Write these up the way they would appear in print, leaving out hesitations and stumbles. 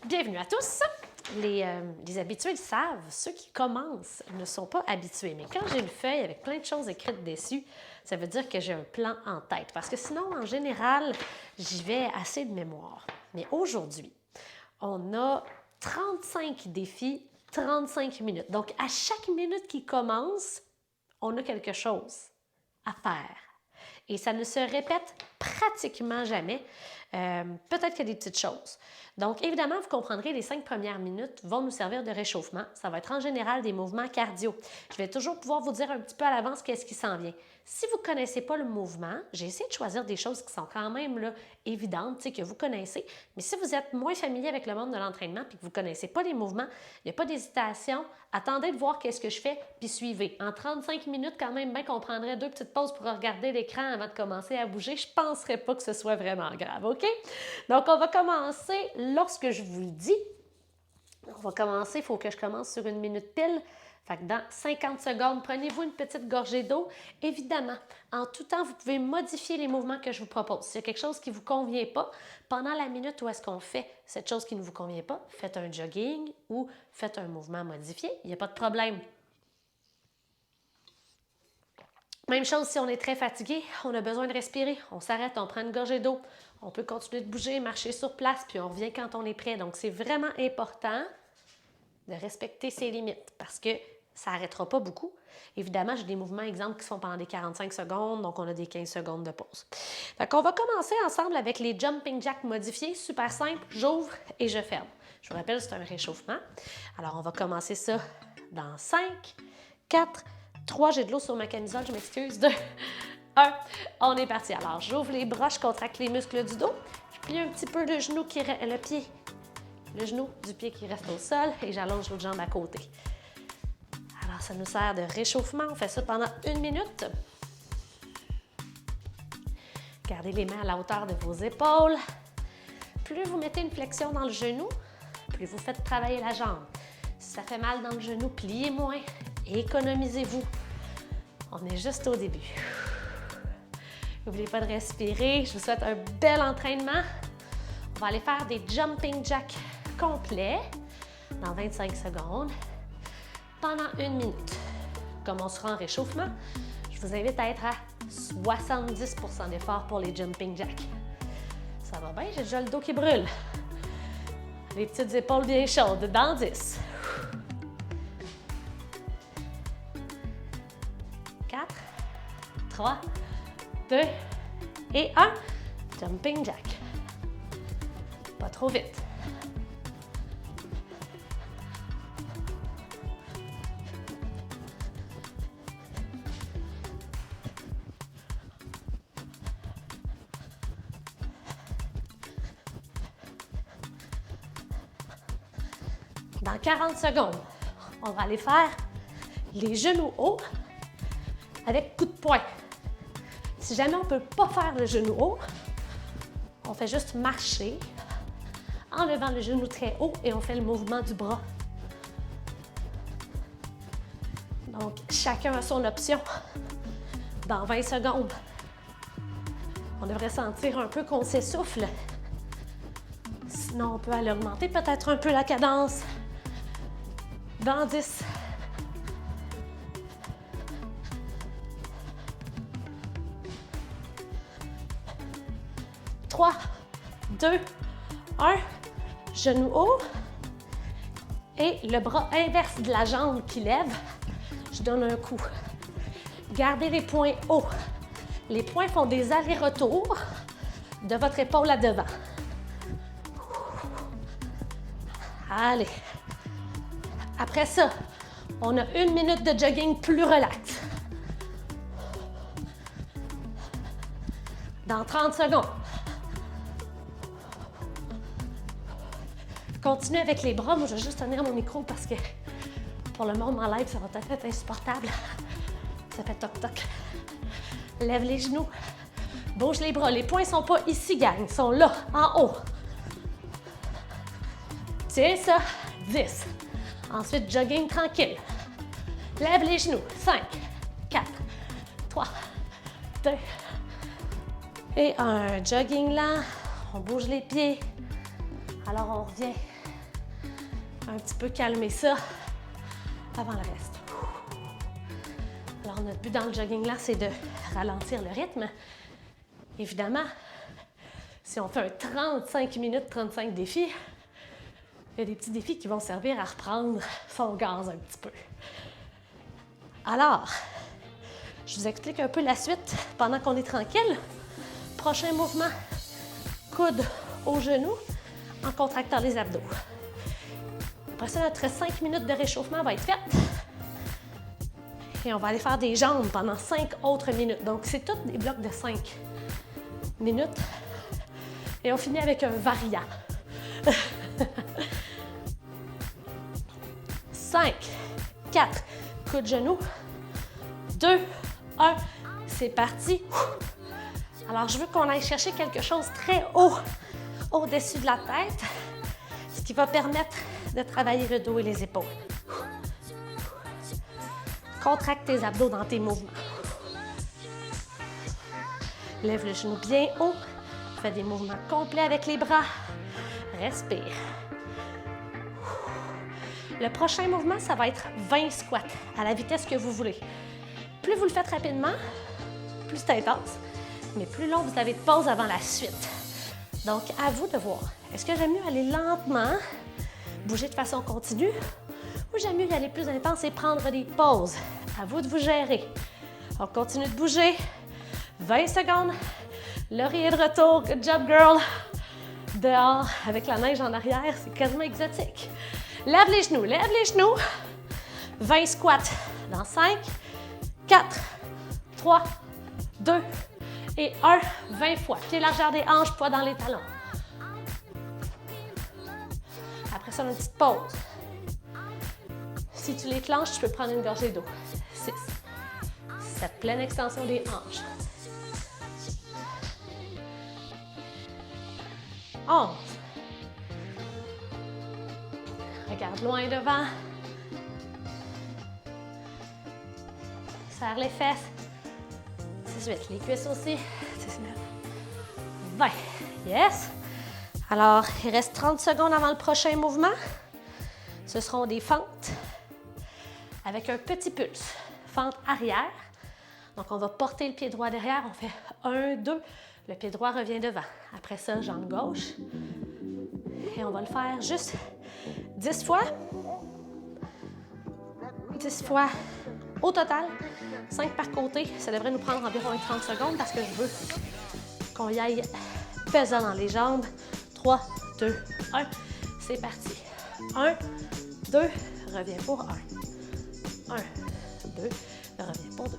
Bienvenue à tous! Les habitués le savent, ceux qui commencent ne sont pas habitués. Mais quand j'ai une feuille avec plein de choses écrites dessus, ça veut dire que j'ai un plan en tête. Parce que sinon, en général, j'y vais assez de mémoire. Mais aujourd'hui, on a 35 défis, 35 minutes. Donc, à chaque minute qui commence, on a quelque chose à faire. Et ça ne se répète pratiquement jamais. Peut-être qu'il y a des petites choses. Donc, évidemment, vous comprendrez, les 5 premières minutes vont nous servir de réchauffement. Ça va être en général des mouvements cardio. Je vais toujours pouvoir vous dire un petit peu à l'avance qu'est-ce qui s'en vient. Si vous ne connaissez pas le mouvement, j'ai essayé de choisir des choses qui sont quand même là, évidentes, que vous connaissez. Mais si vous êtes moins familier avec le monde de l'entraînement et que vous ne connaissez pas les mouvements, il n'y a pas d'hésitation. Attendez de voir qu'est-ce que je fais, puis suivez. En 35 minutes, quand même, bien qu'on prendrait 2 petites pauses pour regarder l'écran avant de commencer à bouger, je ne penserais pas que ce soit vraiment grave, OK? Donc, on va commencer lorsque je vous le dis. On va commencer, il faut que je commence sur 1 minute pile. Fait que dans 50 secondes, prenez-vous une petite gorgée d'eau. Évidemment, en tout temps, vous pouvez modifier les mouvements que je vous propose. S'il y a quelque chose qui ne vous convient pas, pendant la minute où est-ce qu'on fait cette chose qui ne vous convient pas, faites un jogging ou faites un mouvement modifié. Il n'y a pas de problème. Même chose si on est très fatigué, on a besoin de respirer, on s'arrête, on prend une gorgée d'eau, on peut continuer de bouger, marcher sur place, puis on revient quand on est prêt. Donc, c'est vraiment important de respecter ses limites parce que ça n'arrêtera pas beaucoup. Évidemment, j'ai des mouvements, exemples, qui sont pendant des 45 secondes, donc on a des 15 secondes de pause. Fait qu'on va commencer ensemble avec les jumping jacks modifiés, super simple, j'ouvre et je ferme. Je vous rappelle, c'est un réchauffement. Alors, on va commencer ça dans 5, 4, 3, j'ai de l'eau sur ma camisole, je m'excuse, 2, 1, on est parti. Alors, j'ouvre les bras, je contracte les muscles du dos, je plie un petit peu le genou, le genou du pied qui reste au sol et j'allonge l'autre jambe à côté. Alors, ça nous sert de réchauffement. On fait ça pendant 1 minute. Gardez les mains à la hauteur de vos épaules. Plus vous mettez une flexion dans le genou, plus vous faites travailler la jambe. Si ça fait mal dans le genou, pliez moins. Économisez-vous. On est juste au début. N'oubliez pas de respirer. Je vous souhaite un bel entraînement. On va aller faire des jumping jacks complets dans 25 secondes pendant 1 minute. Comme on sera en réchauffement, je vous invite à être à 70% d'effort pour les jumping jacks. Ça va bien? J'ai déjà le dos qui brûle. Les petites épaules bien chaudes. Dans 10. 4, 3, 2 et 1. Jumping jack. Pas trop vite. Dans 40 secondes, on va aller faire les genoux hauts avec coup de poing. Si jamais on ne peut pas faire le genou haut, on fait juste marcher en levant le genou très haut et on fait le mouvement du bras. Donc, chacun a son option. Dans 20 secondes, on devrait sentir un peu qu'on s'essouffle. Sinon, on peut aller augmenter peut-être un peu la cadence. Dans 10. 3, 2, 1. Genou haut. Et le bras inverse de la jambe qui lève. Je donne un coup. Gardez les poings hauts. Les poings font des allers-retours de votre épaule à devant. Allez. Après ça, on a 1 minute de jogging plus relax. Dans 30 secondes. Continuez avec les bras. Moi, je vais juste tenir mon micro parce que pour le monde en live, ça va peut-être être insupportable. Ça fait toc-toc. Lève les genoux. Bouge les bras. Les poings ne sont pas ici, gang. Ils sont là, en haut. Tiens ça. 10. Ensuite, jogging tranquille. Lève les genoux. 5, 4, 3, 2 et un jogging lent. On bouge les pieds. Alors, on revient Un petit peu calmer ça avant le reste. Alors, notre but dans le jogging là, c'est de ralentir le rythme. Évidemment, si on fait un 35 minutes, 35 défis, il y a des petits défis qui vont servir à reprendre son gaz un petit peu. Alors, je vous explique un peu la suite pendant qu'on est tranquille. Prochain mouvement, coude au genou en contractant les abdos. Après ça, notre 5 minutes de réchauffement va être faite. Et on va aller faire des jambes pendant 5 autres minutes. Donc, c'est tous des blocs de 5 minutes. Et on finit avec un variant. 5, 4, coude genou, 2, 1, c'est parti. Alors, je veux qu'on aille chercher quelque chose très haut au-dessus de la tête, ce qui va permettre de travailler le dos et les épaules. Contracte tes abdos dans tes mouvements. Lève le genou bien haut. Fais des mouvements complets avec les bras. Respire. Le prochain mouvement, ça va être 20 squats à la vitesse que vous voulez. Plus vous le faites rapidement, plus c'est intense, mais plus long vous avez de pause avant la suite. Donc, à vous de voir. Est-ce que j'aime mieux aller lentement, bouger de façon continue, ou j'aime mieux y aller plus intense et prendre des pauses? À vous de vous gérer. On continue de bouger. 20 secondes. L'oreiller de retour. Good job, girl. Dehors, avec la neige en arrière, c'est quasiment exotique. Lève les genoux, lève les genoux. 20 squats dans 5, 4, 3, 2 et 1. 20 fois. Pied largeur des hanches, poids dans les talons. Après ça, une petite pause. Si tu les clenches, tu peux prendre une gorgée d'eau. 6. 7. Pleine extension des hanches. 11. Regarde loin devant. Serre les fesses. 18. Les cuisses aussi. 19. 20. Yes. Alors, il reste 30 secondes avant le prochain mouvement. Ce seront des fentes avec un petit pulse. Fente arrière. Donc, on va porter le pied droit derrière. On fait 1, 2. Le pied droit revient devant. Après ça, jambe gauche. Et on va le faire juste 10 fois. 10 fois au total. 5 par côté. Ça devrait nous prendre environ 30 secondes parce que je veux qu'on y aille pesant dans les jambes. 3, 2, 1. C'est parti. 1, 2, reviens pour 1. 1, 2, reviens pour 2.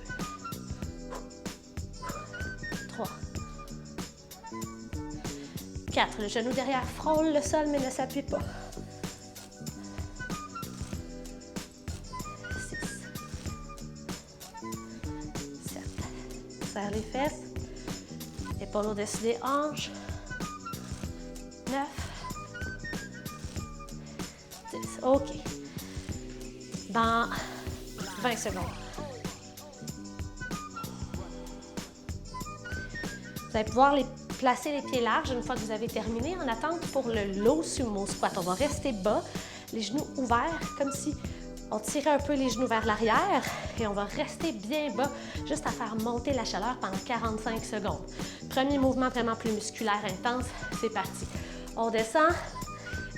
3. 4. Le genou derrière frôle le sol mais ne s'appuie pas. 6. 7. Serre les fesses. Épaules au-dessus des hanches. 9. 10. OK. Dans 20 secondes. Vous allez pouvoir placer les pieds larges une fois que vous avez terminé en attente pour le low sumo squat. On va rester bas, les genoux ouverts, comme si on tirait un peu les genoux vers l'arrière et on va rester bien bas, juste à faire monter la chaleur pendant 45 secondes. Premier mouvement vraiment plus musculaire, intense, c'est parti. On descend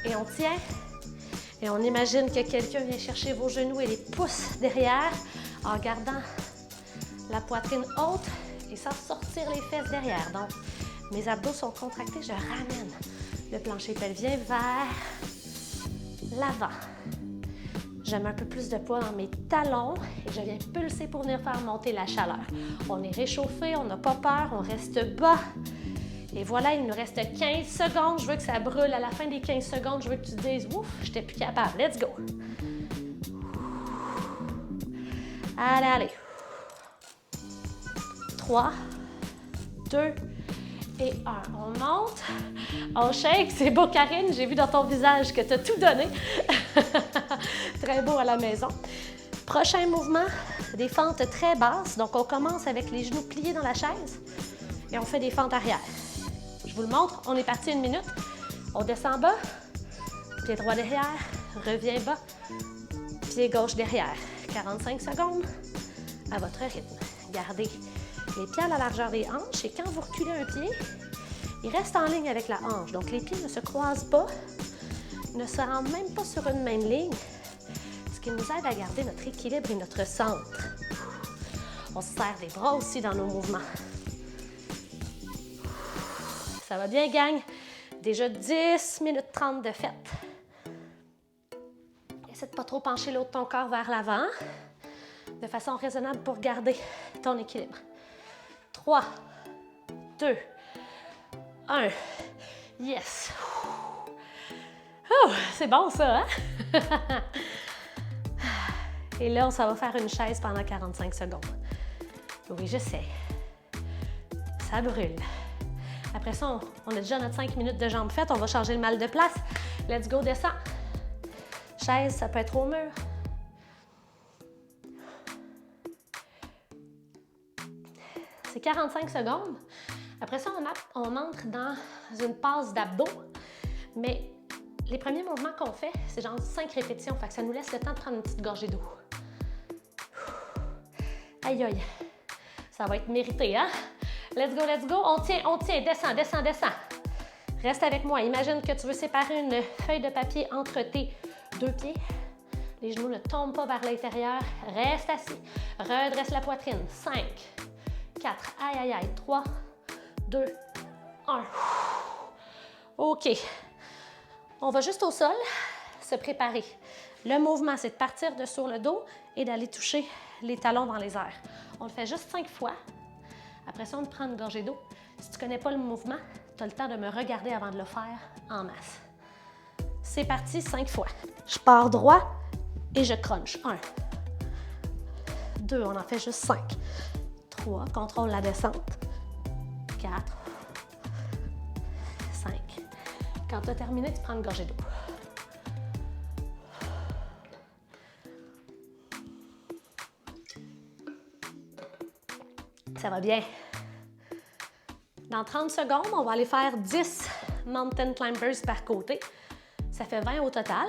et on tient et on imagine que quelqu'un vient chercher vos genoux et les pousse derrière en gardant la poitrine haute et sans sortir les fesses derrière. Donc, mes abdos sont contractés, je ramène le plancher pelvien vers l'avant. Je mets un peu plus de poids dans mes talons et je viens pulser pour venir faire monter la chaleur. On est réchauffé, on n'a pas peur, on reste bas. Et voilà, il nous reste 15 secondes. Je veux que ça brûle. À la fin des 15 secondes, je veux que tu te dises « Ouf, j'étais plus capable. Let's go! » Allez, allez. 3, 2 et 1. On monte. On shake. C'est beau, Karine. J'ai vu dans ton visage que tu as tout donné. Très beau à la maison. Prochain mouvement, des fentes très basses. Donc, on commence avec les genoux pliés dans la chaise et on fait des fentes arrière. Je vous le montre. On est parti 1 minute. On descend bas. Pied droit derrière. reviens bas, pied gauche derrière. 45 secondes à votre rythme. Gardez les pieds à la largeur des hanches et quand vous reculez un pied, il reste en ligne avec la hanche. Donc les pieds ne se croisent pas, ne se rendent même pas sur une même ligne, ce qui nous aide à garder notre équilibre et notre centre. On se serre les bras aussi dans nos mouvements. Ça va bien, gang? Déjà 10 minutes 30 de fête. Essaie de ne pas trop pencher l'autre ton corps vers l'avant, de façon raisonnable pour garder ton équilibre. 3, 2, 1. Yes! Oh, c'est bon ça, hein? Et là, on s'en va faire une chaise pendant 45 secondes. Oui, je sais. Ça brûle. Après ça, on a déjà notre 5 minutes de jambes faites. On va changer le mal de place. Let's go, descends. Chaise, ça peut être au mur. C'est 45 secondes. Après ça, on entre dans une passe d'abdos. Mais les premiers mouvements qu'on fait, c'est genre 5 répétitions. Fait que ça nous laisse le temps de prendre une petite gorgée d'eau. Aïe, aïe. Ça va être mérité, hein? Let's go, let's go. On tient. Descends, descends, descends. Reste avec moi. Imagine que tu veux séparer une feuille de papier entre tes deux pieds. Les genoux ne tombent pas vers l'intérieur. Reste assis. Redresse la poitrine. 5, 4, aïe, aïe, aïe. 3, 2, 1. OK. On va juste au sol se préparer. Le mouvement, c'est de partir de sur le dos et d'aller toucher les talons dans les airs. On le fait juste 5 fois. Après ça, on prend une gorgée d'eau. Si tu ne connais pas le mouvement, tu as le temps de me regarder avant de le faire en masse. C'est parti, 5 fois. Je pars droit et je crunch. 1, 2, on en fait juste 5. 3, contrôle la descente. 4, 5. Quand tu as terminé, tu prends une gorgée d'eau. Ça va bien. Dans 30 secondes, on va aller faire 10 Mountain Climbers par côté. Ça fait 20 au total.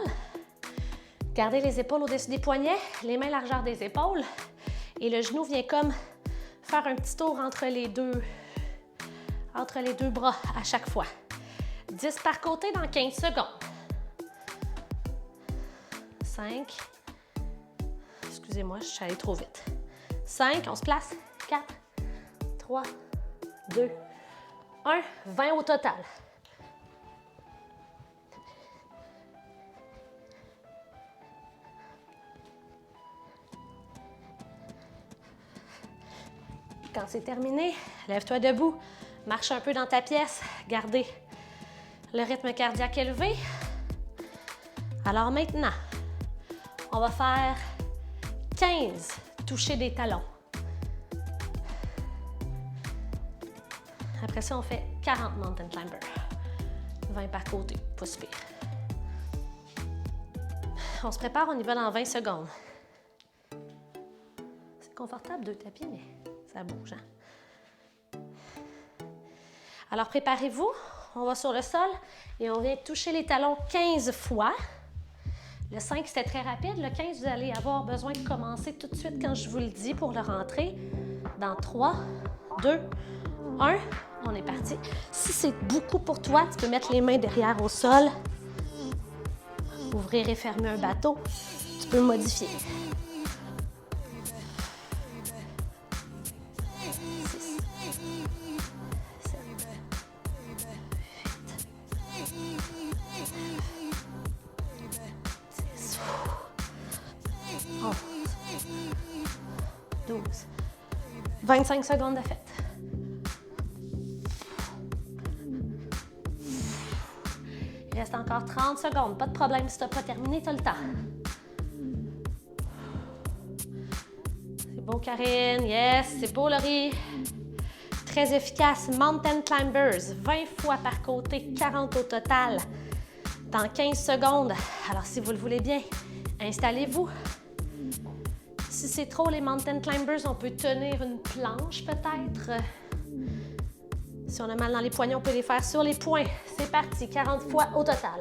Gardez les épaules au-dessus des poignets, les mains largeur des épaules. Et le genou vient comme faire un petit tour entre les deux bras à chaque fois. 10 par côté dans 15 secondes. 5. Excusez-moi, je suis allée trop vite. 5, on se place. 4, 3, 2, 1. 20 au total. Quand c'est terminé, lève-toi debout, marche un peu dans ta pièce, gardez le rythme cardiaque élevé. Alors maintenant, on va faire 15 touchés des talons. Après ça, on fait 40 Mountain Climbers. 20 par côté, pas super. On se prépare, on y va dans 20 secondes. C'est confortable, 2 tapis, mais ça bouge. Hein? Alors, préparez-vous. On va sur le sol et on vient toucher les talons 15 fois. Le 5, c'était très rapide. Le 15, vous allez avoir besoin de commencer tout de suite quand je vous le dis pour le rentrer. Dans 3, 2, 1, on est parti. Si c'est beaucoup pour toi, tu peux mettre les mains derrière au sol. Ouvrir et fermer un bateau. Tu peux modifier. 6, 7, 10, 11, 12, 25 secondes de fête. Il reste encore 30 secondes. Pas de problème si tu n'as pas terminé, tu as le temps. C'est beau, Karine. Yes, c'est beau, Laurie. Très efficace. Mountain Climbers. 20 fois par côté, 40 au total. Dans 15 secondes. Alors, si vous le voulez bien, installez-vous. Si c'est trop les Mountain Climbers, on peut tenir une planche peut-être. Si on a mal dans les poignets, on peut les faire sur les poings. C'est parti, 40 fois au total.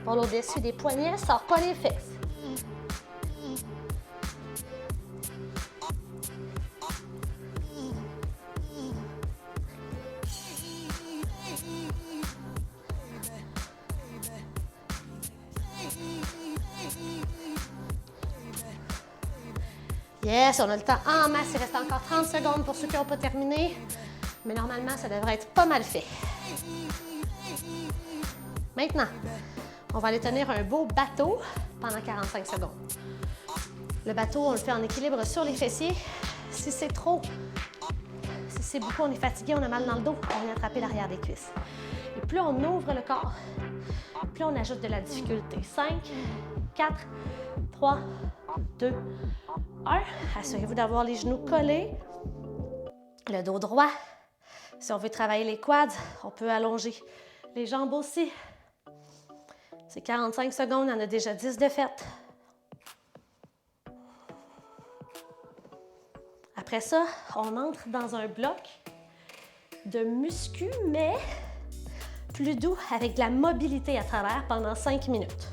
Épaule au-dessus des poignets, sors pas les fesses. Yes, on a le temps en masse. Il reste encore 30 secondes pour ceux qui n'ont pas terminé. Mais normalement, ça devrait être pas mal fait. Maintenant, on va aller tenir un beau bateau pendant 45 secondes. Le bateau, on le fait en équilibre sur les fessiers. Si c'est trop, si c'est beaucoup, on est fatigué, on a mal dans le dos, on vient attraper l'arrière des cuisses. Et plus on ouvre le corps, plus on ajoute de la difficulté. 5, 4, 3, 2, 1. Assurez-vous d'avoir les genoux collés, le dos droit. Si on veut travailler les quads, on peut allonger les jambes aussi. C'est 45 secondes, il y en a déjà 10 de faites. Après ça, on entre dans un bloc de muscu, mais plus doux, avec de la mobilité à travers pendant 5 minutes.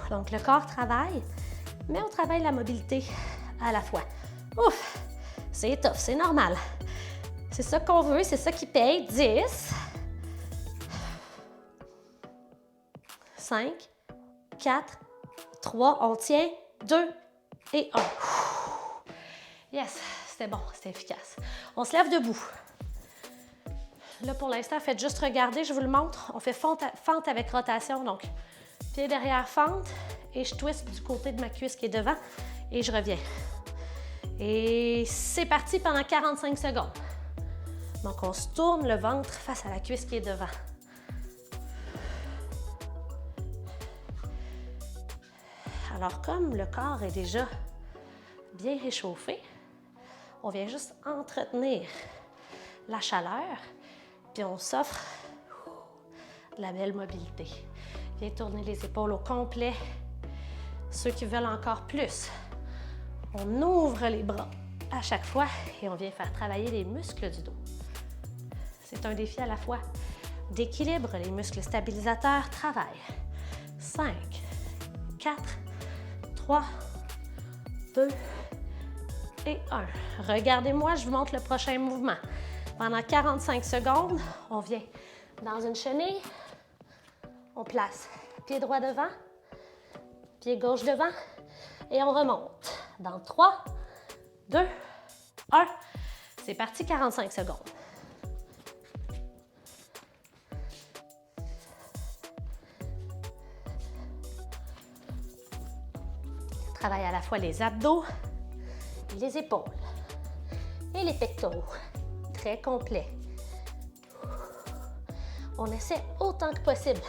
Donc, le corps travaille, mais on travaille la mobilité à la fois. Ouf! C'est tough, c'est normal. C'est ça qu'on veut, c'est ça qui paye. 10, 5, 4, 3, on tient, 2 et 1. Yes, c'était bon, c'était efficace. On se lève debout. Là, pour l'instant, faites juste regarder, je vous le montre. On fait fente avec rotation, donc pied derrière, fente, et je twiste du côté de ma cuisse qui est devant, et je reviens. Et c'est parti pendant 45 secondes. Donc, on se tourne le ventre face à la cuisse qui est devant. Alors, comme le corps est déjà bien réchauffé, on vient juste entretenir la chaleur, puis on s'offre de la belle mobilité. Viens tourner les épaules au complet. Ceux qui veulent encore plus, on ouvre les bras à chaque fois et on vient faire travailler les muscles du dos. C'est un défi à la fois d'équilibre, les muscles stabilisateurs travaillent. 5, 4, 3, 2 et 1. Regardez-moi, je vous montre le prochain mouvement. Pendant 45 secondes, on vient dans une chenille, on place pied droit devant, pied gauche devant et on remonte. Dans 3, 2, 1. C'est parti, 45 secondes. Travaille à la fois les abdos, les épaules et les pectoraux. Très complet. On essaie autant que possible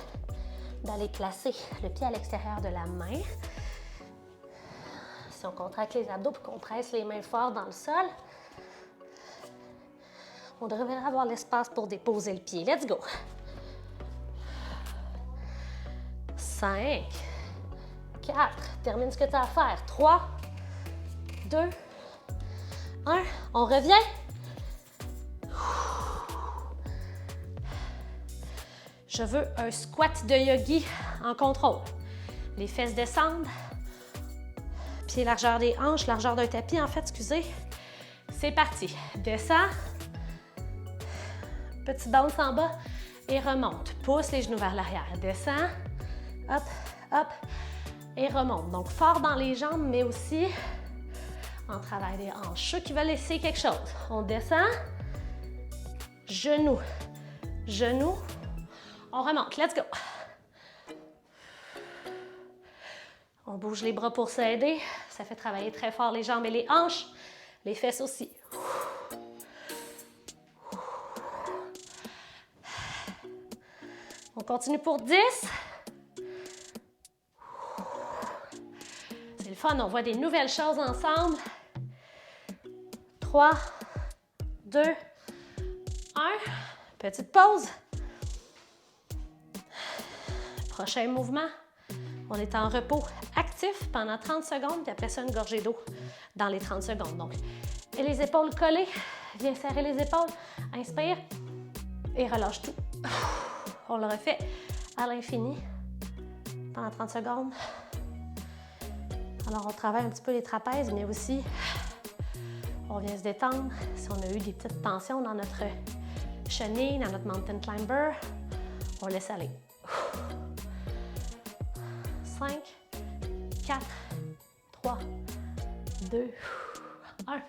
d'aller placer le pied à l'extérieur de la main. Si on contracte les abdos et qu'on presse les mains fort dans le sol, on devrait avoir l'espace pour déposer le pied. Let's go! 5, 4, termine ce que tu as à faire. 3, 2, 1, on revient. Je veux un squat de yogi en contrôle. Les fesses descendent. Pied largeur des hanches, largeur d'un tapis en fait, excusez. C'est parti. Descends. Petit bounce en bas et remonte. Pousse les genoux vers l'arrière. Descends. Hop, hop. Et remonte. Donc fort dans les jambes, mais aussi en travail des hanches. Ceux qui veulent essayer quelque chose. On descend. Genou. Genou. On remonte. Let's go. On bouge les bras pour s'aider. Ça fait travailler très fort les jambes et les hanches. Les fesses aussi. On continue pour 10. C'est le fun, on voit des nouvelles choses ensemble. 3, 2, 1. Petite pause. Prochain mouvement. On est en repos actif pendant 30 secondes, puis après ça, une gorgée d'eau dans les 30 secondes. Donc, et les épaules collées. Viens serrer les épaules. Inspire et relâche tout. On le refait à l'infini pendant 30 secondes. Alors, on travaille un petit peu les trapèzes, mais aussi, on vient se détendre. Si on a eu des petites tensions dans notre chenille, dans notre mountain climber, on laisse aller. 5, 4, 3, 2, 1.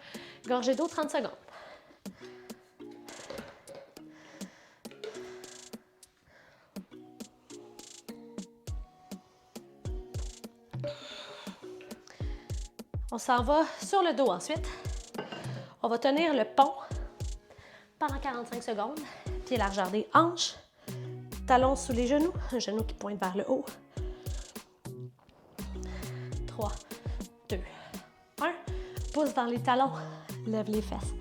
Gorgée d'eau, 30 secondes. On s'en va sur le dos ensuite. On va tenir le pont pendant 45 secondes. Pied largeur des hanches. Talons sous les genoux. Un genou qui pointe vers le haut. 3, 2, 1. Pouce dans les talons. Lève les fesses.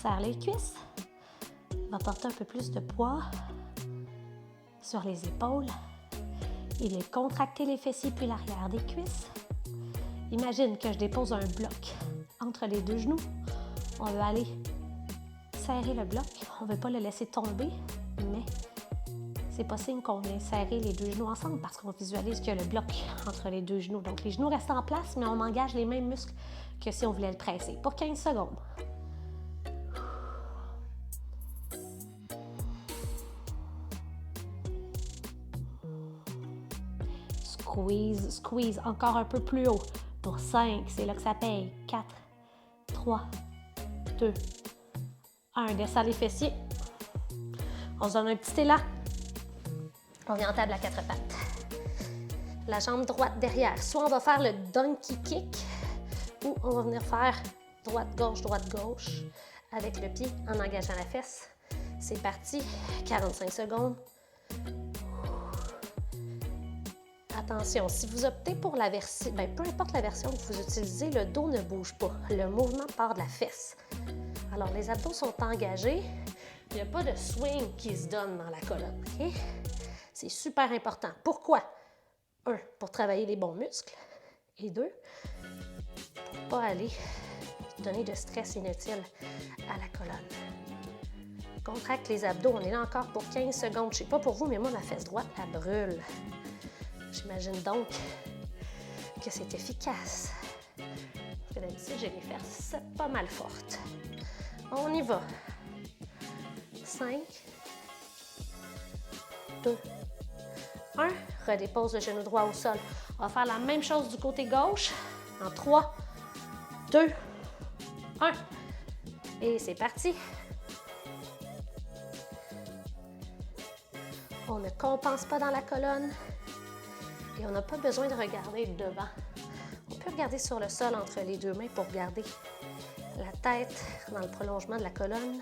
Serre les cuisses. On va porter un peu plus de poids sur les épaules. Il est contracter les fessiers puis l'arrière des cuisses. Imagine que je dépose un bloc entre les deux genoux. On veut aller serrer le bloc. On ne veut pas le laisser tomber, mais c'est pas signe qu'on vient serrer les deux genoux ensemble parce qu'on visualise qu'il y a le bloc entre les deux genoux. Donc, les genoux restent en place, mais on engage les mêmes muscles que si on voulait le presser. Pour 15 secondes. Squeeze, squeeze, encore un peu plus haut. Pour 5, c'est là que ça paye. 4, 3, 2, 1. Descend les fessiers. On se donne un petit élan. On vient en table à 4 pattes. La jambe droite derrière. Soit on va faire le donkey kick ou on va venir faire droite-gauche avec le pied en engageant la fesse. C'est parti. 45 secondes. Attention, si vous optez pour la version, peu importe la version que vous utilisez, le dos ne bouge pas. Le mouvement part de la fesse. Alors, les abdos sont engagés. Il n'y a pas de swing qui se donne dans la colonne. Okay? C'est super important. Pourquoi? 1, pour travailler les bons muscles. Et 2, pour ne pas aller donner de stress inutile à la colonne. Contracte les abdos. On est là encore pour 15 secondes. Je ne sais pas pour vous, mais moi, ma fesse droite, elle brûle. J'imagine donc que c'est efficace. Parce que d'habitude, j'ai les fesses pas mal fortes. On y va. 5, 2, 1. Redépose le genou droit au sol. On va faire la même chose du côté gauche. En 3, 2, 1. Et c'est parti. On ne compense pas dans la colonne. Et on n'a pas besoin de regarder devant. On peut regarder sur le sol entre les deux mains pour garder la tête dans le prolongement de la colonne.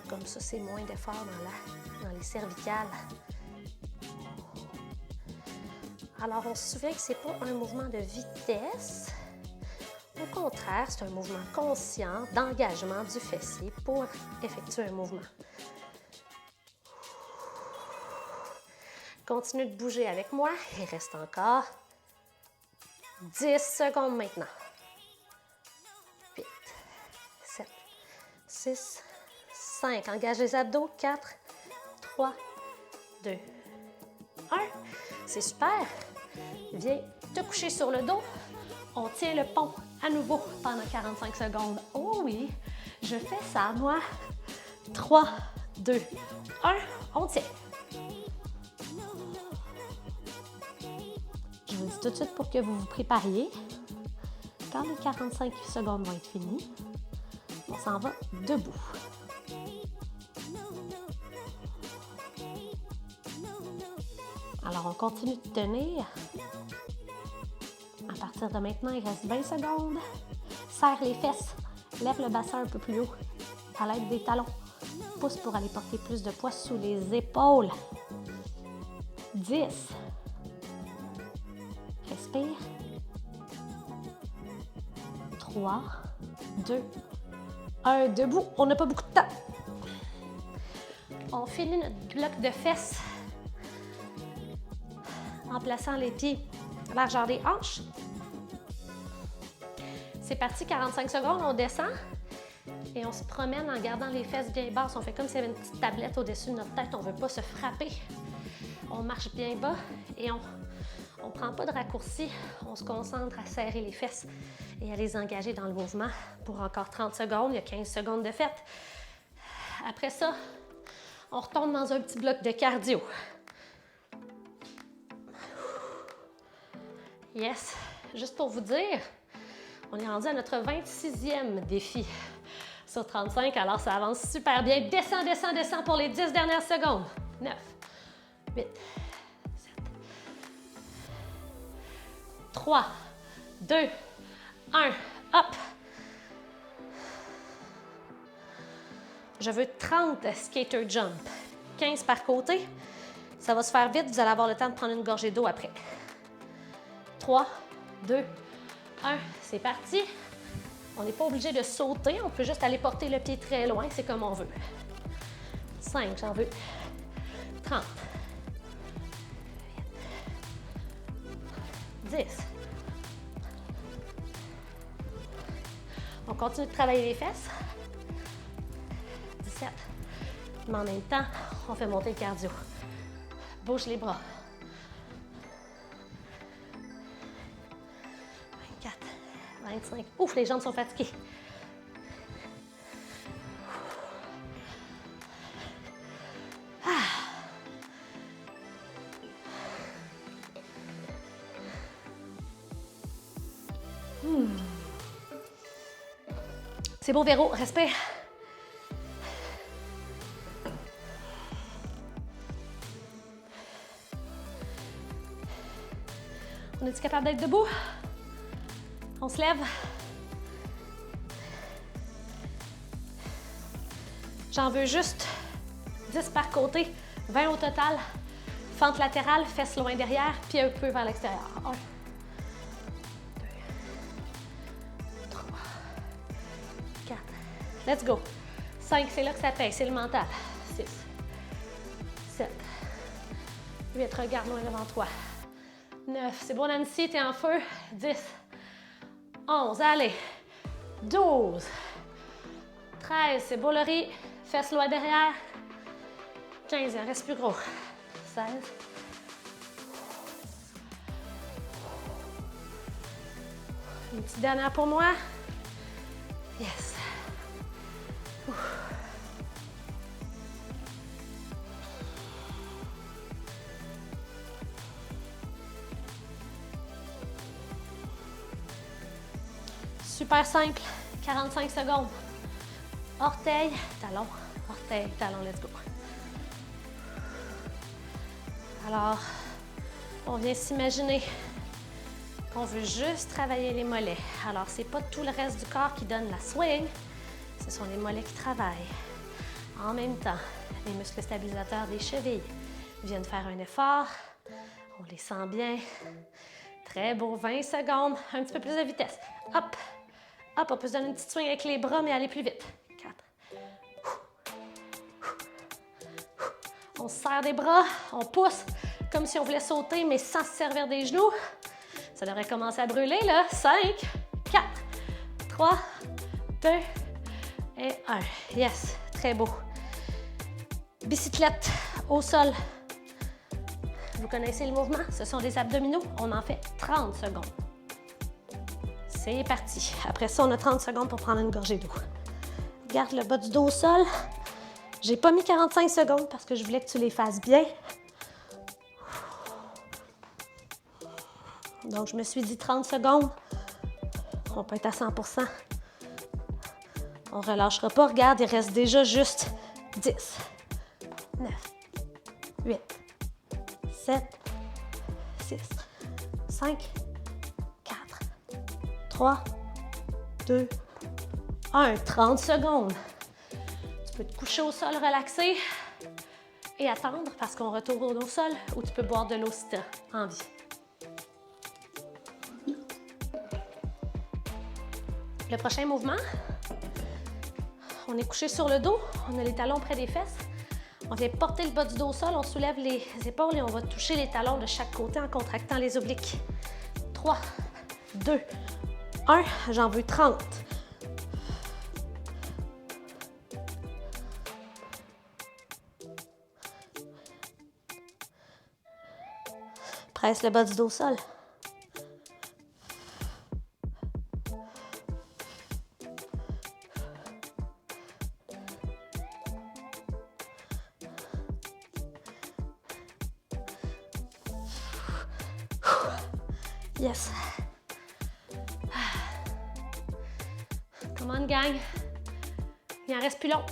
Comme ça, c'est moins d'effort dans les cervicales. Alors, on se souvient que ce n'est pas un mouvement de vitesse. Au contraire, c'est un mouvement conscient d'engagement du fessier pour effectuer un mouvement. Continue de bouger avec moi. Il reste encore 10 secondes maintenant. 8, 7, 6, 5. Engage les abdos. 4, 3, 2, 1. C'est super. Viens te coucher sur le dos. On tient le pont à nouveau pendant 45 secondes. Oh oui, je fais ça, moi. 3, 2, 1. On tient. Je vous dis tout de suite pour que vous vous prépariez. Quand les 45 secondes vont être finies, on s'en va debout. Alors, on continue de tenir. À partir de maintenant, il reste 20 secondes. Serre les fesses. Lève le bassin un peu plus haut à l'aide des talons. Pousse pour aller porter plus de poids sous les épaules. 10. Respire. 3, 2, 1. Debout. On n'a pas beaucoup de temps. On finit notre bloc de fesses en plaçant les pieds à la largeur des hanches. C'est parti, 45 secondes, on descend et on se promène en gardant les fesses bien basses. On fait comme s'il y avait une petite tablette au-dessus de notre tête, on ne veut pas se frapper On marche bien bas et on ne prend pas de raccourci. On se concentre à serrer les fesses et à les engager dans le mouvement pour encore 30 secondes. Il y a 15 secondes de fête. Après ça, on retombe dans un petit bloc de cardio. Yes! Juste pour vous dire, on est rendu à notre 26e défi sur 35, alors ça avance super bien. Descends, descends, descends pour les 10 dernières secondes. 9, 8, 7, 3, 2, 1, hop! Je veux 30 skater jump, 15 par côté. Ça va se faire vite, vous allez avoir le temps de prendre une gorgée d'eau après. 3, 2, 1, c'est parti. On n'est pas obligé de sauter, on peut juste aller porter le pied très loin, c'est comme on veut. 5, j'en veux 30. 10. On continue de travailler les fesses. 17. Mais en même temps, on fait monter le cardio. Bouge les bras. 24, 25. Ouf, les jambes sont fatiguées. C'est beau, Véro. Respire. On est-tu capable d'être debout? On se lève. J'en veux juste 10 par côté, 20 au total. Fente latérale, fesses loin derrière, pied un peu vers l'extérieur. 1, 2, 3, 4. Let's go. 5, c'est là que ça paye, c'est le mental. 6, 7, 8, regarde loin devant toi. 9, c'est bon Nancy, t'es en feu. 10, 11, allez. 12, 13, c'est beau Laurie. Fesses loin derrière. 15, il en reste plus gros. 16. Une petite dernière pour moi. Yes. Super simple, 45 secondes. Orteil, talon, orteil, talon, let's go. Alors, on vient s'imaginer qu'on veut juste travailler les mollets. Alors, c'est pas tout le reste du corps qui donne la swing, ce sont les mollets qui travaillent. En même temps, les muscles stabilisateurs des chevilles viennent faire un effort. On les sent bien. Très beau, 20 secondes, un petit peu plus de vitesse. Hop, hop, on peut se donner une petite swing avec les bras, mais aller plus vite. 4. On se serre des bras, on pousse comme si on voulait sauter, mais sans se servir des genoux. Ça devrait commencer à brûler, là. 5, 4, 3, 2 et 1. Yes, très beau. Bicyclette au sol. Vous connaissez le mouvement? Ce sont des abdominaux. On en fait 30 secondes. C'est parti. Après ça, on a 30 secondes pour prendre une gorgée d'eau. Garde le bas du dos au sol. J'ai pas mis 45 secondes parce que je voulais que tu les fasses bien. Donc, je me suis dit 30 secondes. On peut être à 100%. On relâchera pas. Regarde, il reste déjà juste 10, 9, 8, 7, 6, 5, 4, 3, 2, 1. 30 secondes. Tu peux te coucher au sol, relaxer et attendre parce qu'on retourne au sol ou tu peux boire de l'eau si tu as envie. Le prochain mouvement, on est couché sur le dos, on a les talons près des fesses. On vient porter le bas du dos au sol, on soulève les épaules et on va toucher les talons de chaque côté en contractant les obliques. 3, 2, 1, j'en veux 30. Presse le bas du dos au sol. Yes. Come on, gang. Il en reste plus long.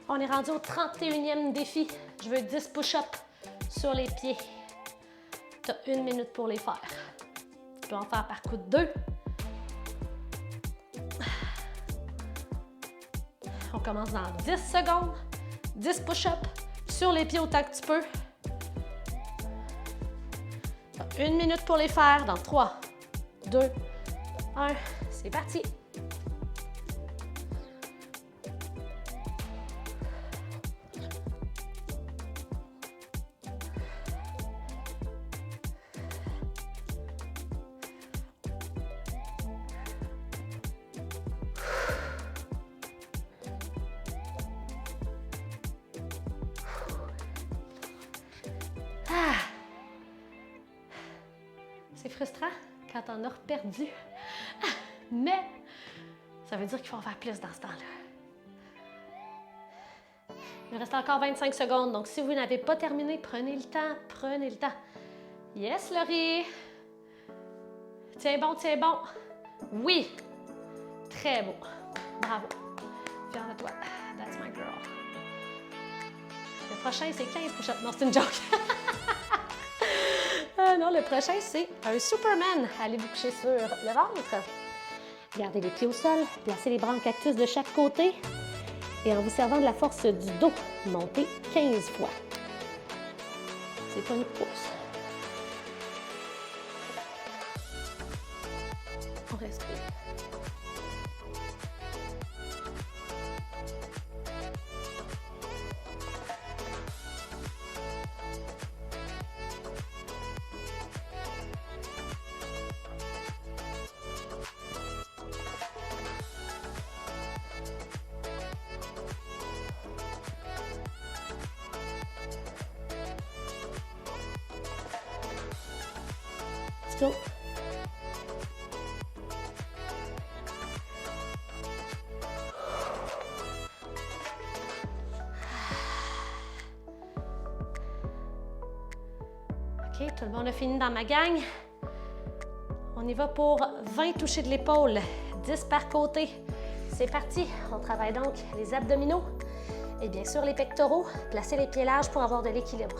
On est rendu au 31e défi. Je veux 10 push-ups sur les pieds. Tu as 1 minute pour les faire. Tu peux en faire par coup de 2. On commence dans 10 secondes. 10 push-ups sur les pieds autant que tu peux. Tu as 1 minute pour les faire dans 3, 2, 1. C'est parti. C'est frustrant quand on a perdu, mais ça veut dire qu'il faut en faire plus dans ce temps-là. Il me reste encore 25 secondes, donc si vous n'avez pas terminé, prenez le temps, prenez le temps. Yes, Laurie! Tiens bon, tiens bon. Oui! Très beau. Bravo. Fière de toi. That's my girl. Le prochain, c'est 15 push-ups. Non, c'est une joke. Non, le prochain, c'est un Superman. Allez vous coucher sur le ventre. Gardez les pieds au sol. Placez les bras en cactus de chaque côté. Et en vous servant de la force du dos, montez 15 fois. C'est pas une course. On respire. Let's go. OK, tout le monde a fini dans ma gang. On y va pour 20 touchés de l'épaule, 10 par côté. C'est parti. On travaille donc les abdominaux et bien sûr les pectoraux. Placez les pieds larges pour avoir de l'équilibre.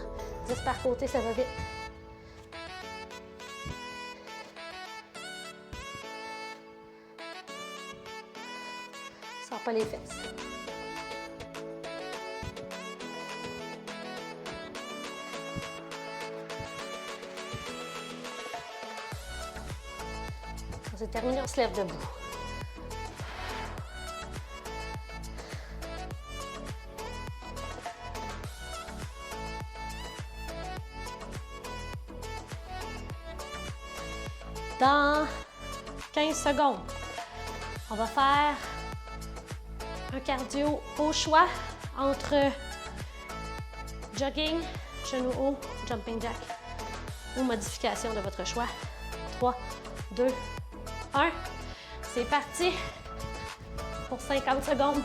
10 par côté, ça va vite. Sors pas les fesses. Quand c'est terminé, on se lève debout. Dans 15 secondes, on va faire un cardio au choix entre jogging, genou haut, jumping jack ou modification de votre choix. 3, 2, 1. C'est parti pour 50 secondes.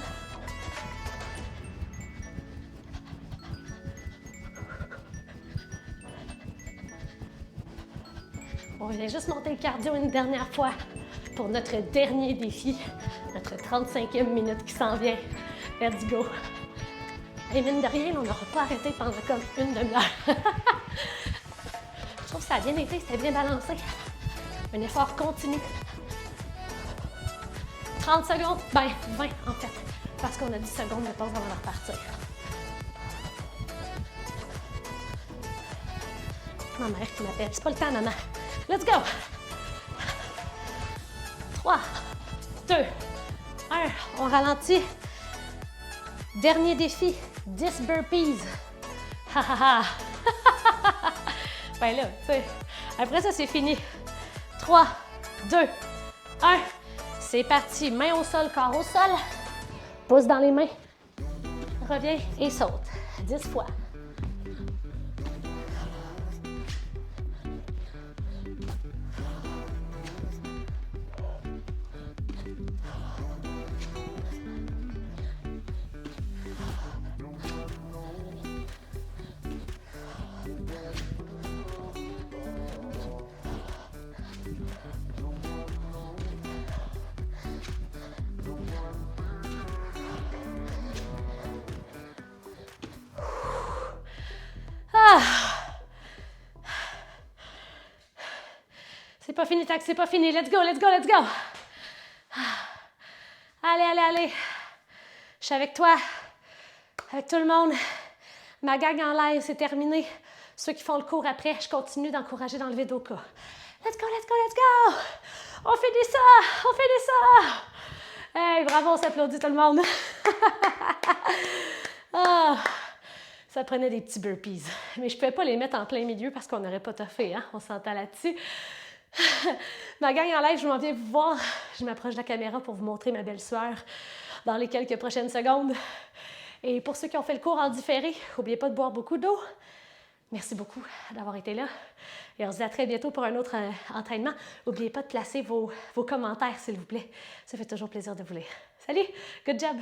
On vient juste monter le cardio une dernière fois pour notre dernier défi, notre 35e minute qui s'en vient. Let's go! Et mine de rien, on n'aura pas arrêté pendant comme une demi-heure. Je trouve que ça a bien été, c'était bien balancé. Un effort continu. 30 secondes, ben 20 en fait, parce qu'on a 10 secondes de pause avant de repartir. Ma mère qui m'appelle, c'est pas le temps, maman. Let's go! 3, 2, 1. On ralentit. Dernier défi, 10 burpees. Ha ha ha! Ben là, tu sais, après ça, c'est fini. 3, 2, 1. C'est parti. Main au sol, corps au sol. Pouce dans les mains. Reviens et saute. 10 fois. Ah! C'est pas fini, Tac, c'est pas fini. Let's go, let's go, let's go. Allez, allez, allez. Je suis avec toi, avec tout le monde. Ma gang en live, c'est terminé. Ceux qui font le cours après, je continue d'encourager d'enlever d'Oka. Let's go, let's go, let's go! On finit ça! On finit ça! Hey, bravo, on s'applaudit tout le monde. Ah, ça prenait des petits burpees. Mais je ne pouvais pas les mettre en plein milieu parce qu'on n'aurait pas toffé, hein? On s'entend là-dessus. Ma gang en live, je m'en viens vous voir. Je m'approche de la caméra pour vous montrer ma belle sueur dans les quelques prochaines secondes. Et pour ceux qui ont fait le cours en différé, n'oubliez pas de boire beaucoup d'eau. Merci beaucoup d'avoir été là. Et on se dit à très bientôt pour un autre entraînement. N'oubliez pas de placer vos commentaires, s'il vous plaît. Ça fait toujours plaisir de vous lire. Salut! Good job!